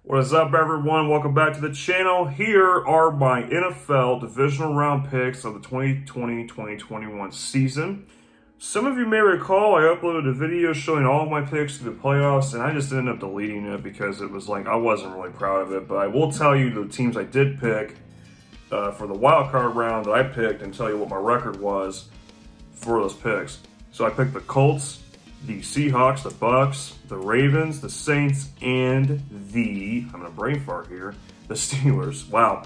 What is up, everyone? Welcome back to the channel. Here are my NFL divisional round picks of the 2020-2021 season. Some of you may recall I uploaded a video showing all of my picks to the playoffs, and I just ended up deleting it because it was like I wasn't really proud of it. But I will tell you the teams I did pick for the wild card round that I picked and tell you what my record was for those picks. So I picked the Colts, the Seahawks, the Bucks, the Ravens, the Saints, and I'm gonna brain fart here, the Steelers. Wow.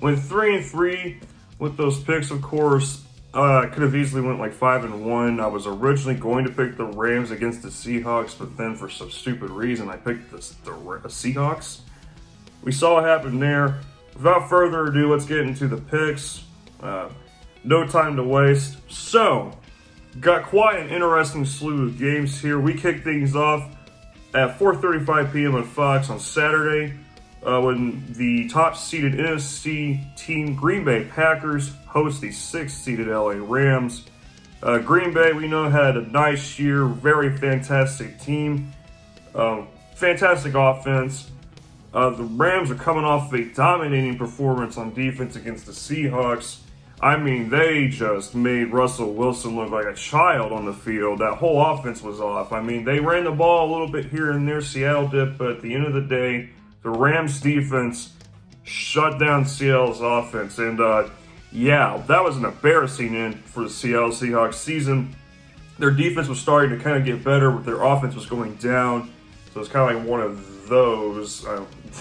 Went 3-3 with those picks, of course. I could have easily went like 5-1. I was originally going to pick the Rams against the Seahawks, but then for some stupid reason, I picked the Seahawks. We saw what happened there. Without further ado, let's get into the picks. No time to waste. So, got quite an interesting slew of games here. We kick things off at 4:35 p.m. on Fox on Saturday when the top-seeded NFC team Green Bay Packers host the 6th-seeded LA Rams. Green Bay, we know, had a nice year, very fantastic team, fantastic offense. The Rams are coming off of a dominating performance on defense against the Seahawks. I mean, they just made Russell Wilson look like a child on the field. That whole offense was off. I mean, they ran the ball a little bit here and there, Seattle did, but at the end of the day, the Rams defense shut down Seattle's offense. And yeah, that was an embarrassing end for the Seattle Seahawks season. Their defense was starting to kind of get better, but their offense was going down. So it's kind of like one of those.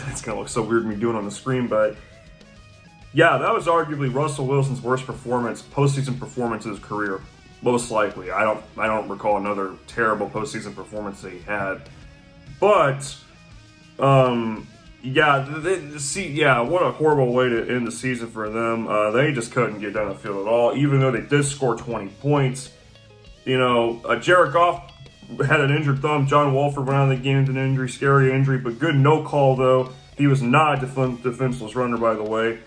It's going to look so weird me doing on the screen, but yeah, that was arguably Russell Wilson's worst postseason performance of his career, most likely. I don't recall another terrible postseason performance that he had. But yeah, what a horrible way to end the season for them. They just couldn't get down the field at all, even though they did score 20 points. You know, Jared Goff had an injured thumb. John Wolford went out of the game with an injury, scary injury, but good no call though. He was not a defenseless runner, by the way.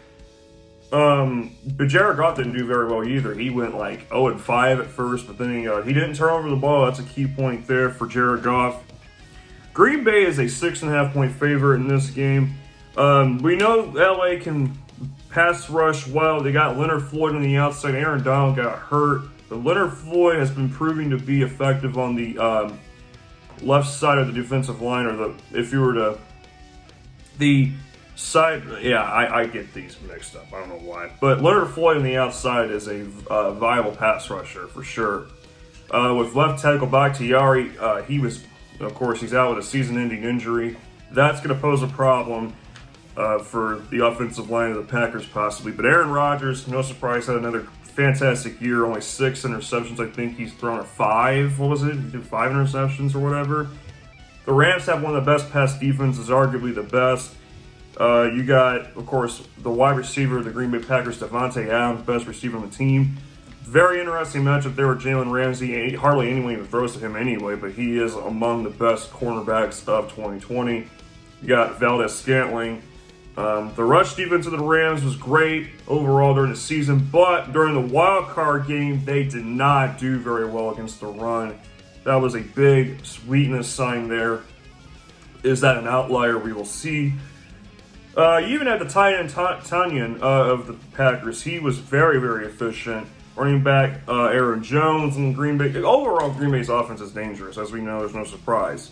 But Jared Goff didn't do very well either. He went like 0-5 at first, but then he didn't turn over the ball. That's a key point there for Jared Goff. Green Bay is a 6.5-point favorite in this game. We know LA can pass rush well. They got Leonard Floyd on the outside. Aaron Donald got hurt. But Leonard Floyd has been proving to be effective on the left side of the defensive line, or the side, yeah, I get these mixed up. I don't know why. But Leonard Floyd on the outside is a viable pass rusher for sure. With left tackle Bakhtiari, he's out with a season-ending injury. That's going to pose a problem for the offensive line of the Packers possibly. But Aaron Rodgers, no surprise, had another fantastic year. Only 6 interceptions. I think he's thrown 5. What was it? He did 5 interceptions or whatever. The Rams have one of the best pass defenses, arguably the best. You got, of course, the wide receiver of the Green Bay Packers, Devontae Adams, best receiver on the team. Very interesting matchup there with Jalen Ramsey. Hardly anyone even throws to him anyway, but he is among the best cornerbacks of 2020. You got Valdez-Scantling. The rush defense of the Rams was great overall during the season, but during the wild card game, they did not do very well against the run. That was a big weakness sign there. Is that an outlier? We will see. Even at the tight end Tanyan of the Packers, he was very, very efficient. Running back Aaron Jones and Green Bay. Overall, Green Bay's offense is dangerous. As we know, there's no surprise.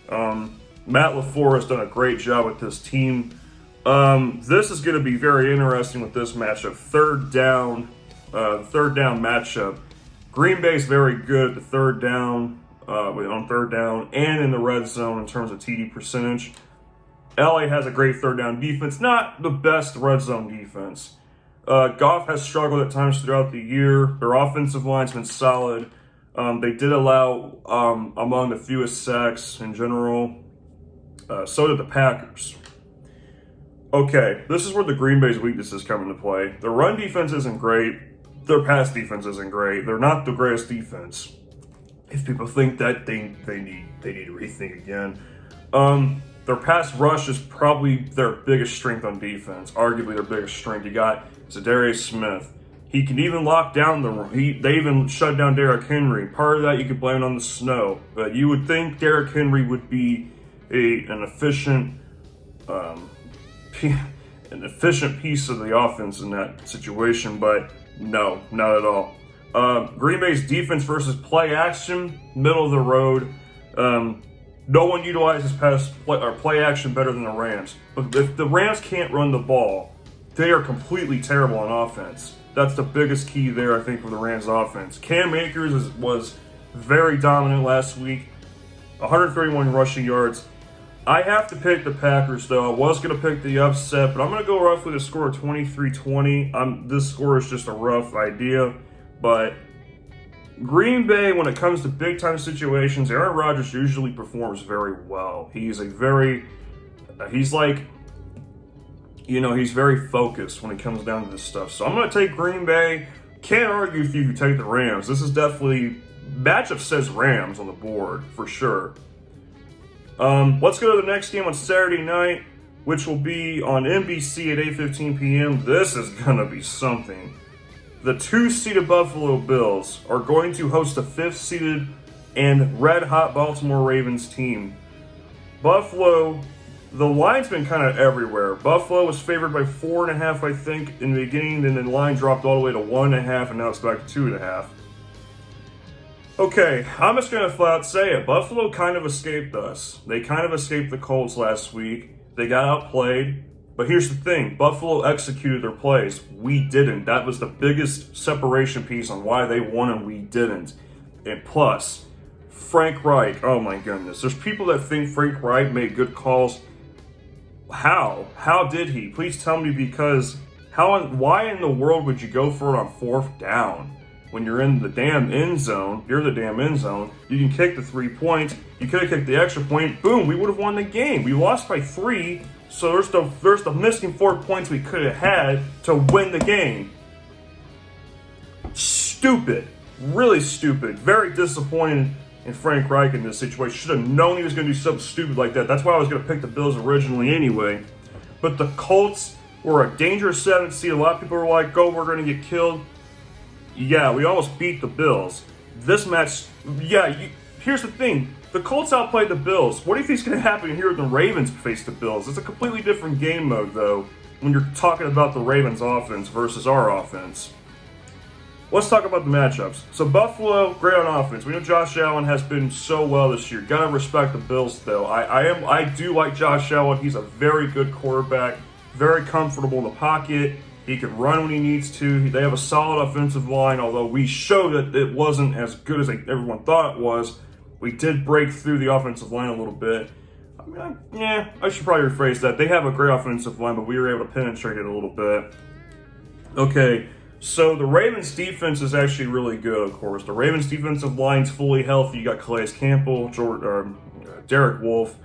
Matt LaFleur has done a great job with this team. This is going to be very interesting with this matchup. Third down matchup. Green Bay's very good at the third down, on third down, and in the red zone in terms of TD percentage. LA has a great third down defense, not the best red zone defense. Goff has struggled at times throughout the year. Their offensive line's been solid. They did allow among the fewest sacks in general. So did the Packers. Okay, this is where the Green Bay's weaknesses come into play. Their run defense isn't great. Their pass defense isn't great. They're not the greatest defense. If people think that, they need to rethink again. Their pass rush is probably their biggest strength on defense. Arguably their biggest strength. You got Zadarius Smith. He can even lock down the run. They even shut down Derrick Henry. Part of that you could blame on the snow. But you would think Derrick Henry would be an efficient an efficient piece of the offense in that situation, but no, not at all. Green Bay's defense versus play action, middle of the road. No one utilizes play action better than the Rams. But if the Rams can't run the ball, they are completely terrible on offense. That's the biggest key there, I think, for the Rams offense. Cam Akers was very dominant last week, 131 rushing yards. I have to pick the Packers, though. I was going to pick the upset, but I'm going to go roughly the score of 23-20. This score is just a rough idea, but Green Bay, when it comes to big-time situations, Aaron Rodgers usually performs very well. He's very focused when it comes down to this stuff. So I'm going to take Green Bay. Can't argue if you take the Rams. This is definitely, matchup says Rams on the board, for sure. Let's go to the next game on Saturday night, which will be on NBC at 8:15 p.m. This is going to be something. The 2-seeded Buffalo Bills are going to host a 5th-seeded and red-hot Baltimore Ravens team. Buffalo, the line's been kind of everywhere. Buffalo was favored by 4.5, I think, in the beginning. Then the line dropped all the way to 1.5, and now it's back to 2.5. Okay, I'm just going to flat out say it. Buffalo kind of escaped us. They kind of escaped the Colts last week. They got outplayed. But here's the thing. Buffalo executed their plays. We didn't. That was the biggest separation piece on why they won and we didn't. And plus, Frank Reich. Oh my goodness. There's people that think Frank Reich made good calls. How? How did he? Please tell me, because why in the world would you go for it on 4th down? When you're in the damn end zone, you can kick the 3 points. You could have kicked the extra point. Boom, we would have won the game. We lost by 3, so there's the missing 4 points we could have had to win the game. Stupid. Really stupid. Very disappointed in Frank Reich in this situation. Should have known he was going to do something stupid like that. That's why I was going to pick the Bills originally anyway. But the Colts were a dangerous 7th seed. A lot of people were like, oh, we're going to get killed. Yeah, we almost beat the Bills. This match, here's the thing. The Colts outplayed the Bills. What do you think is going to happen here when the Ravens face the Bills? It's a completely different game mode, though, when you're talking about the Ravens' offense versus our offense. Let's talk about the matchups. So Buffalo, great on offense. We know Josh Allen has been so well this year. Gotta respect the Bills, though. I do like Josh Allen. He's a very good quarterback, very comfortable in the pocket. He can run when he needs to. They have a solid offensive line, although we showed that it wasn't as good as everyone thought it was. We did break through the offensive line a little bit. I should probably rephrase that. They have a great offensive line, but we were able to penetrate it a little bit. Okay, so the Ravens' defense is actually really good, of course. The Ravens' defensive line's fully healthy. You got Calais Campbell, Derek Wolfe.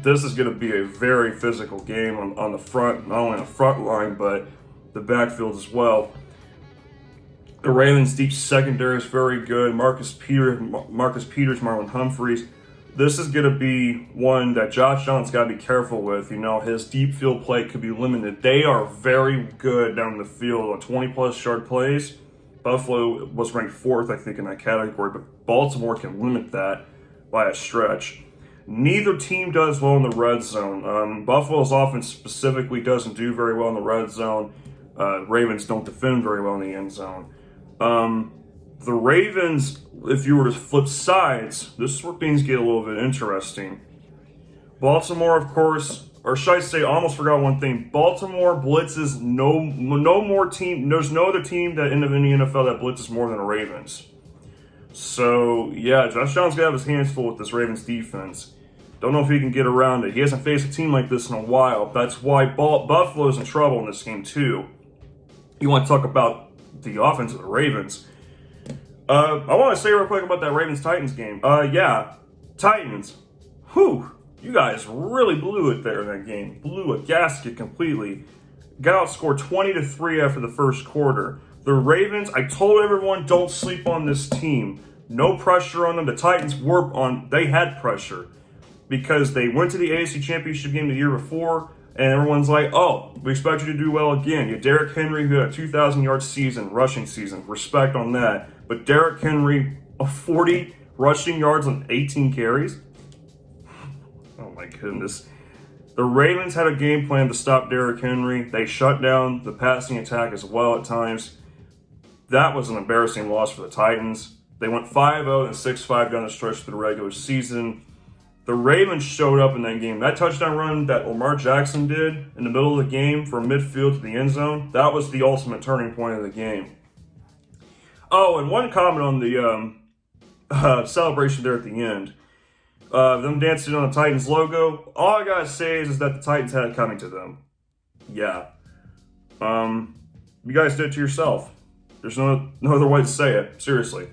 This is going to be a very physical game on the front, not only on the front line, but the backfield as well. The Ravens' deep secondary is very good. Marcus Peters, Marlon Humphreys. This is going to be one that Josh Allen's got to be careful with. You know, his deep field play could be limited. They are very good down the field on 20-plus yard plays. Buffalo was ranked 4th, I think, in that category, but Baltimore can limit that by a stretch. Neither team does well in the red zone. Buffalo's offense specifically doesn't do very well in the red zone. Ravens don't defend very well in the end zone. The Ravens, if you were to flip sides, this is where things get a little bit interesting. Baltimore, of course, or should I say, I almost forgot one thing. Baltimore blitzes no more team. There's no other team that in the NFL that blitzes more than the Ravens. So, yeah, Josh Allen's got to have his hands full with this Ravens defense. Don't know if he can get around it. He hasn't faced a team like this in a while. That's why Buffalo's in trouble in this game, too. You want to talk about the offense of the Ravens. I want to say real quick about that Ravens-Titans game. Titans. Whew. You guys really blew it there in that game. Blew a gasket completely. Got outscored 20-3 after the first quarter. The Ravens, I told everyone, don't sleep on this team. No pressure on them. The Titans they had pressure because they went to the AFC Championship game the year before, and everyone's like, oh, we expect you to do well again. You had Derrick Henry, who had a 2,000-yard season, rushing season. Respect on that. But Derrick Henry, 40 rushing yards on 18 carries? Oh my goodness. The Ravens had a game plan to stop Derrick Henry. They shut down the passing attack as well at times. That was an embarrassing loss for the Titans. They went 5-0 and 6-5 down the stretch for the regular season. The Ravens showed up in that game. That touchdown run that Lamar Jackson did in the middle of the game from midfield to the end zone, that was the ultimate turning point of the game. Oh, and one comment on the celebration there at the end. Them dancing on the Titans logo. All I gotta say is that the Titans had it coming to them. Yeah. You guys did it to yourself. There's no other way to say it. Seriously.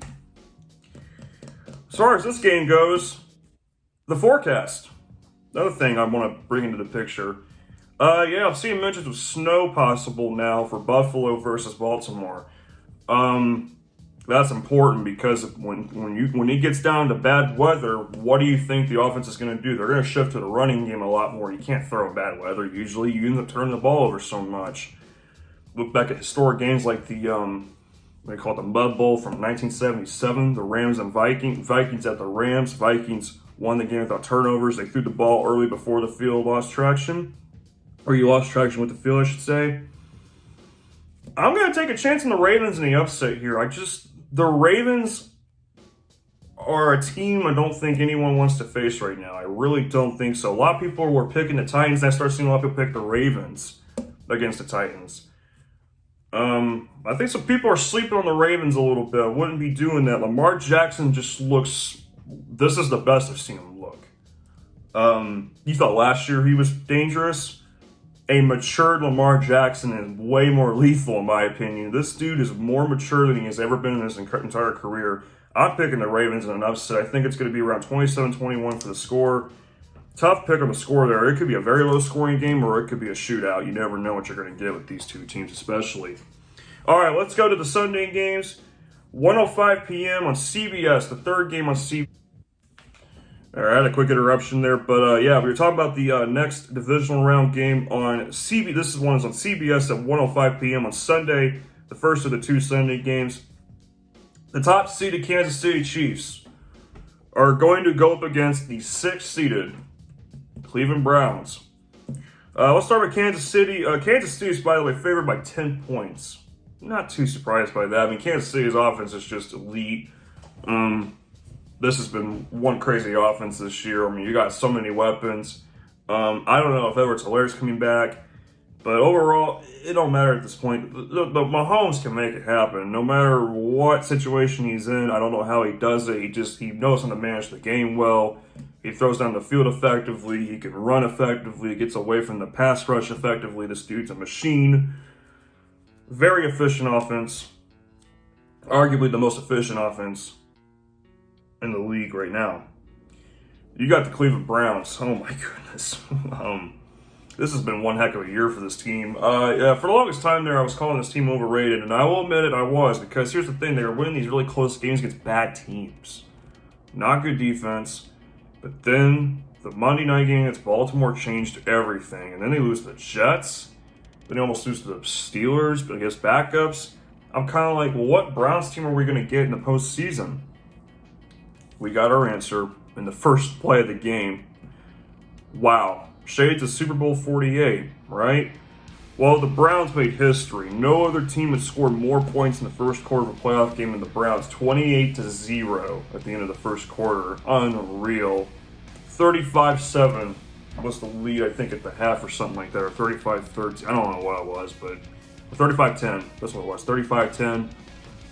As far as this game goes, the forecast. Another thing I want to bring into the picture. Yeah, I'm seeing mentions of snow possible now for Buffalo versus Baltimore. That's important because when it gets down to bad weather, what do you think the offense is going to do? They're going to shift to the running game a lot more. You can't throw in bad weather. Usually, you end up turning the ball over so much. Look back at historic games like the they call it the Mud Bowl from 1977. The Rams and Vikings at the Rams. Vikings won the game without turnovers. They threw the ball early before the field lost traction, or you lost traction with the field, I should say. I'm going to take a chance on the Ravens in the upset here. The Ravens are a team I don't think anyone wants to face right now. I really don't think so. A lot of people were picking the Titans. I started seeing a lot of people pick the Ravens against the Titans. I think some people are sleeping on the Ravens a little bit. I wouldn't be doing that. Lamar Jackson just looks... This is the best I've seen him look. You thought last year he was dangerous? A matured Lamar Jackson is way more lethal, in my opinion. This dude is more mature than he has ever been in his entire career. I'm picking the Ravens in an upset. I think it's going to be around 27-21 for the score. Tough pick on the score there. It could be a very low-scoring game, or it could be a shootout. You never know what you're going to get with these two teams, especially. All right, let's go to the Sunday games. 1:05 p.m. on CBS, the third game on CBS. All right, a quick interruption there, but yeah, we were talking about the next divisional round game on CBS. This is on CBS at 1:05 p.m. on Sunday, the first of the two Sunday games. The top-seeded Kansas City Chiefs are going to go up against the sixth-seeded Cleveland Browns. Let's start with Kansas City. Kansas City is, by the way, favored by 10 points. Not too surprised by that. I mean, Kansas City's offense is just elite. This has been one crazy offense this year. I mean, you got so many weapons. I don't know if Edwards-Hilaire's coming back, but overall, it don't matter at this point. The Mahomes can make it happen, no matter what situation he's in. I don't know how he does it. He knows how to manage the game well. He throws down the field effectively. He can run effectively. He gets away from the pass rush effectively. This dude's a machine. Very efficient offense. Arguably the most efficient offense in the league right now. You got the Cleveland Browns. Oh my goodness. This has been one heck of a year for this team. Yeah, for the longest time there, I was calling this team overrated, and I will admit it, I was, because here's the thing, they were winning these really close games against bad teams. Not good defense, but then the Monday night game against Baltimore changed everything, and then they lose to the Jets, then they almost lose to the Steelers, but against backups. I'm kind of like, well, what Browns team are we going to get in the postseason? We got our answer in the first play of the game. Wow. Shades of Super Bowl 48, right? Well, the Browns made history. No other team had scored more points in the first quarter of a playoff game than the Browns. 28-0 at the end of the first quarter. Unreal. 35-7 was the lead, I think, at the half or something like that, or 35-13. I don't know what it was, but 35-10. That's what it was. 35-10.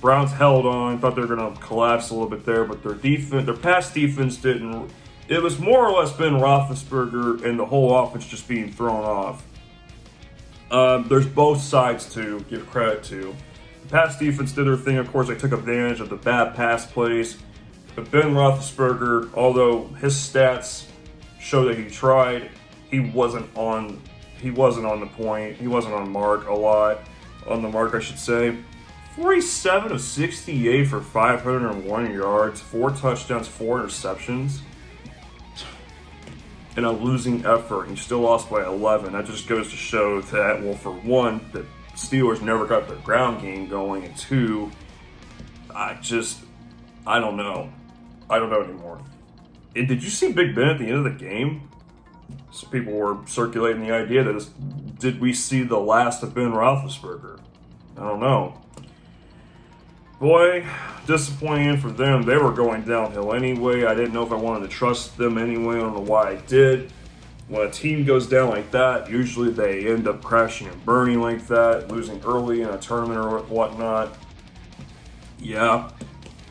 Browns held on, thought they were going to collapse a little bit there, but their pass defense didn't. It was more or less Ben Roethlisberger and the whole offense just being thrown off. There's both sides to give credit to. The pass defense did their thing. Of course, they took advantage of the bad pass plays. But Ben Roethlisberger, although his stats show that he tried, he wasn't on the point. He wasn't on the mark, I should say. 47 of 68 for 501 yards, 4 touchdowns, 4 interceptions. In a losing effort, and you still lost by 11. That just goes to show that, well, for one, the Steelers never got their ground game going, and two, I don't know. I don't know anymore. And did you see Big Ben at the end of the game? So people were circulating the idea that did we see the last of Ben Roethlisberger? I don't know. Boy, disappointing for them. They were going downhill anyway. I didn't know if I wanted to trust them anyway. I don't know why I did. When a team goes down like that, usually they end up crashing and burning like that, losing early in a tournament or whatnot. Yeah,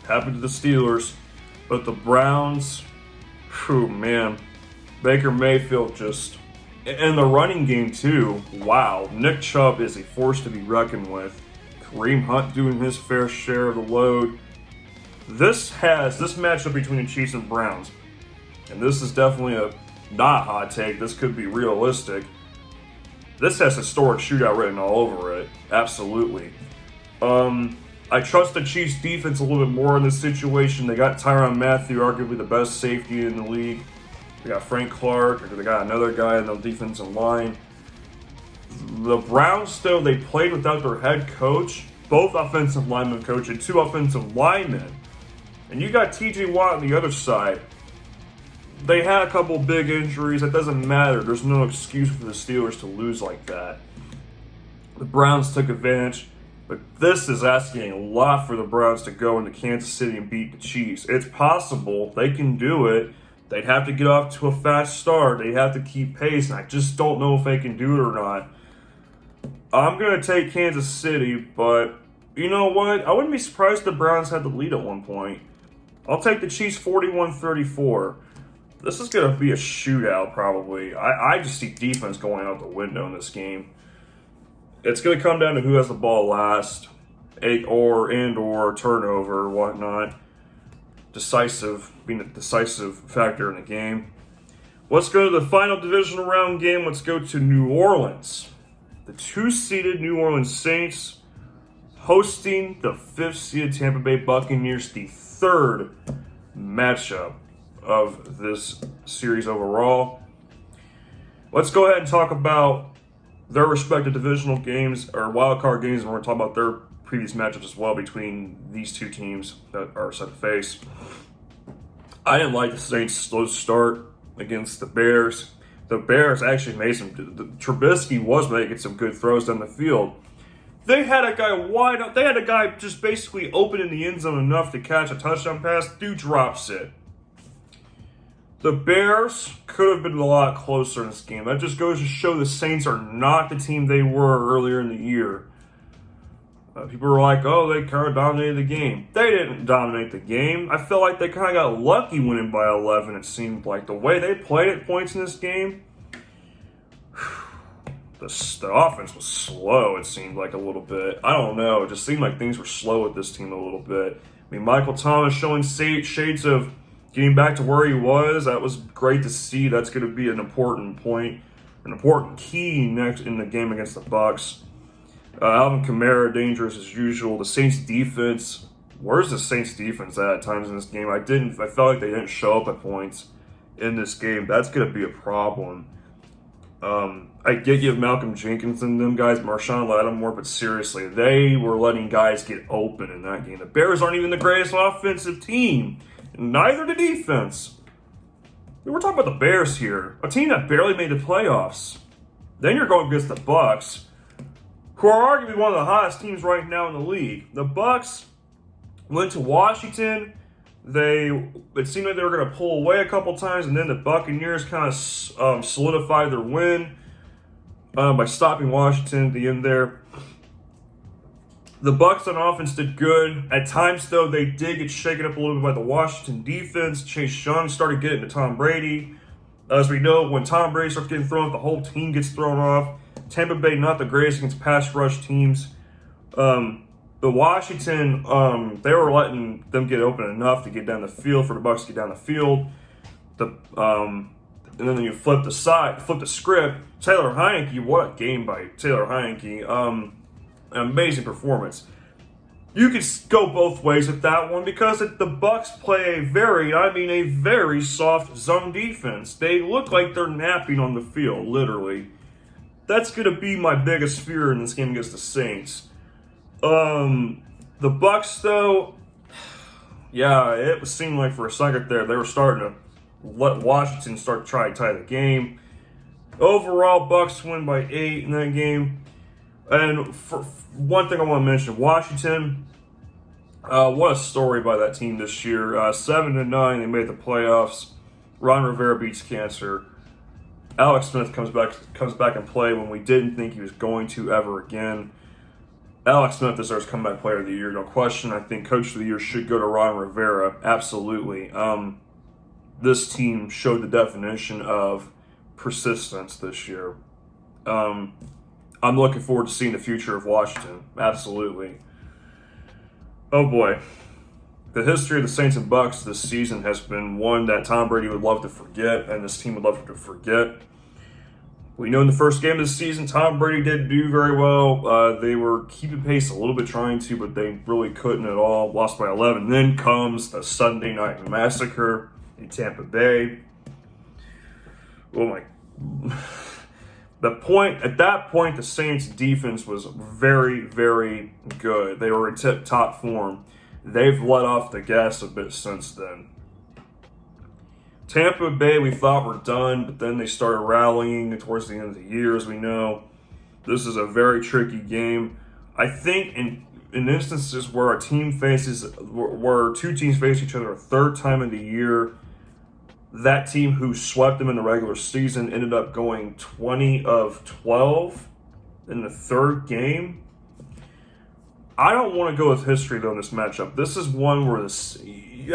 happened to the Steelers. But the Browns, whew, man. Baker Mayfield just... And the running game, too. Wow. Nick Chubb is a force to be reckoned with. Kareem Hunt doing his fair share of the load. This matchup between the Chiefs and Browns, and this is definitely a not hot take, this could be realistic. This has historic shootout written all over it. Absolutely. I trust the Chiefs defense a little bit more in this situation. They got Tyrann Mathieu, arguably the best safety in the league. They got Frank Clark, they got another guy in the defensive line. The Browns, though, they played without their head coach, both offensive linemen coach, and 2 offensive linemen. And you got TJ Watt on the other side. They had a couple big injuries. That doesn't matter. There's no excuse for the Steelers to lose like that. The Browns took advantage, but this is asking a lot for the Browns to go into Kansas City and beat the Chiefs. It's possible. They can do it. They'd have to get off to a fast start. They'd have to keep pace, and I just don't know if they can do it or not. I'm going to take Kansas City, but you know what? I wouldn't be surprised if the Browns had the lead at one point. I'll take the Chiefs 41-34. This is going to be a shootout, probably. I just see defense going out the window in this game. It's going to come down to who has the ball last, or turnover or whatnot. Being a decisive factor in the game. Let's go to the final divisional round game. Let's go to New Orleans. The 2-seeded New Orleans Saints hosting the 5th-seeded Tampa Bay Buccaneers, the 3rd matchup of this series overall. Let's go ahead and talk about their respective divisional games or wildcard games, and we're going to talk about their previous matchups as well between these two teams that are set to face. I didn't like the Saints' slow start against the Bears. The Bears actually made Trubisky was making some good throws down the field. They had a guy wide up. They had a guy just basically open in the end zone enough to catch a touchdown pass. Dude drops it. The Bears could have been a lot closer in this game. That just goes to show the Saints are not the team they were earlier in the year. People were like, oh, they kind of dominated the game. They didn't dominate the game. I feel like they kind of got lucky winning by 11, it seemed like. The way they played at points in this game, the offense was slow, it seemed like a little bit. I don't know. It just seemed like things were slow with this team a little bit. I mean, Michael Thomas showing shades of getting back to where he was. That was great to see. That's going to be an important point, an important key next in the game against the Bucs. Alvin Kamara, dangerous as usual. The Saints defense, where's the Saints defense at times in this game? I felt like they didn't show up at points in this game. That's going to be a problem. I did give Malcolm Jenkins and them guys, Marshawn Lattimore, but seriously, they were letting guys get open in that game. The Bears aren't even the greatest offensive team, neither the defense. We're talking about the Bears here, a team that barely made the playoffs. Then you're going against the Bucs, who are arguably one of the hottest teams right now in the league. The Bucs went to Washington. It seemed like they were going to pull away a couple times, and then the Buccaneers kind of solidified their win by stopping Washington at the end there. The Bucs on offense did good. At times, though, they did get shaken up a little bit by the Washington defense. Chase Young started getting to Tom Brady. As we know, when Tom Brady starts getting thrown, the whole team gets thrown off. Tampa Bay, not the greatest against pass rush teams. The Washington, they were letting them get open enough to get down the field for the Bucs to get down the field. And then you flip the script. Taylor Heineke, what a game by Taylor Heineke. An amazing performance. You could go both ways with that one because the Bucs play a very soft zone defense. They look like they're napping on the field, literally. That's going to be my biggest fear in this game against the Saints. The Bucs, though, yeah, seemed like for a second there they were starting to let Washington start to try to tie the game. Overall, Bucks win by 8 in that game. And for one thing I want to mention, Washington, what a story by that team this year. 7-9, they made the playoffs. Ron Rivera beats cancer. Alex Smith comes back and play when we didn't think he was going to ever again. Alex Smith deserves comeback player of the year, no question. I think coach of the year should go to Ron Rivera, absolutely. This team showed the definition of persistence this year. I'm looking forward to seeing the future of Washington, absolutely. Oh boy. The history of the Saints and Bucks this season has been one that Tom Brady would love to forget, and this team would love to forget. We know in the first game of the season, Tom Brady didn't do very well. They were keeping pace a little bit, trying to, but they really couldn't at all. Lost by 11. Then comes the Sunday Night Massacre in Tampa Bay. Oh my! At that point, the Saints' defense was very, very good. They were in tip-top form. They've let off the gas a bit since then. Tampa Bay, we thought were done, but then they started rallying towards the end of the year, as we know. This is a very tricky game. I think in instances where two teams face each other a third time in the year, that team who swept them in the regular season ended up going 20 of 12 in the third game. I don't want to go with history, though, in this matchup. This is one where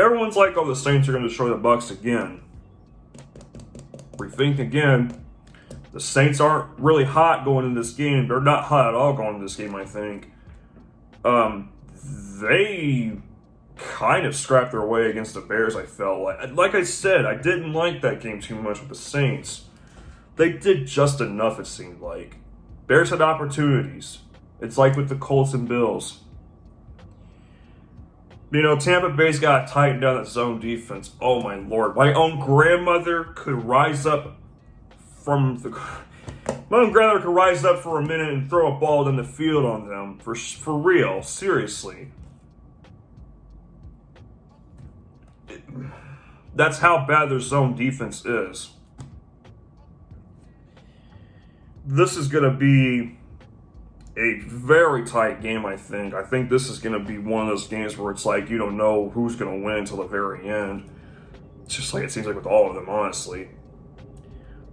everyone's like, oh, the Saints are going to destroy the Bucks again. Rethink again. The Saints aren't really hot going into this game. They're not hot at all going into this game, I think. They kind of scrapped their way against the Bears, I felt like. Like I said, I didn't like that game too much with the Saints. They did just enough, it seemed like. Bears had opportunities. It's like with the Colts and Bills. You know, Tampa Bay's got to tighten down that zone defense. Oh, my Lord. My own grandmother could rise up for a minute and throw a ball in the field on them. For real. Seriously. That's how bad their zone defense is. This is going to be a very tight game, I think. I think this is going to be one of those games where it's like you don't know who's going to win until the very end. It's just like it seems like with all of them, honestly.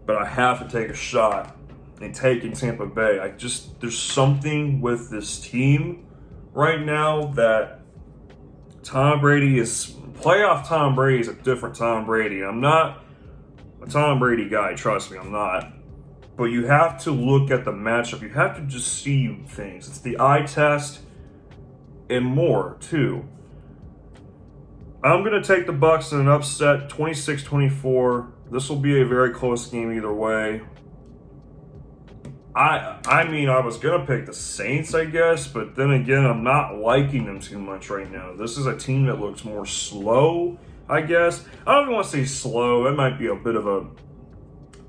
But I have to take a shot in taking Tampa Bay. There's something with this team right now that playoff Tom Brady is a different Tom Brady. I'm not a Tom Brady guy, trust me, I'm not. But you have to look at the matchup. You have to just see things. It's the eye test and more, too. I'm going to take the Bucks in an upset, 26-24. This will be a very close game either way. I mean, I was going to pick the Saints, I guess, but then again, I'm not liking them too much right now. This is a team that looks more slow, I guess. I don't even want to say slow. That might be a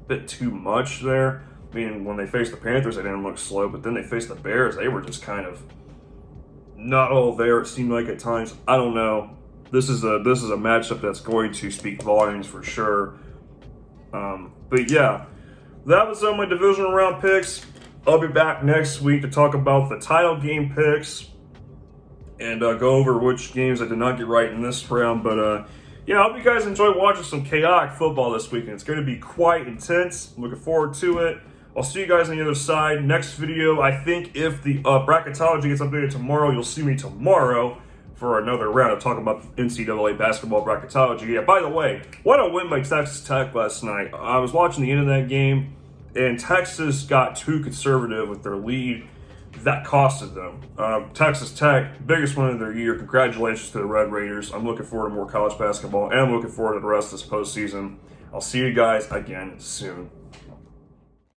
bit too much there. I mean, when they faced the Panthers, they didn't look slow, but then they faced the Bears, they were just kind of not all there, it seemed like at times. I don't know. This is a matchup that's going to speak volumes for sure. But yeah, that was my divisional round picks. I'll be back next week to talk about the title game picks and go over which games I did not get right in this round. But yeah, I hope you guys enjoy watching some chaotic football this weekend. It's going to be quite intense. I'm looking forward to it. I'll see you guys on the other side. Next video, I think if the bracketology gets updated tomorrow, you'll see me tomorrow for another round of talking about NCAA basketball bracketology. Yeah, by the way, what a win by Texas Tech last night. I was watching the end of that game, and Texas got too conservative with their lead. That costed them. Texas Tech, biggest win of their year. Congratulations to the Red Raiders. I'm looking forward to more college basketball, and I'm looking forward to the rest of this postseason. I'll see you guys again soon.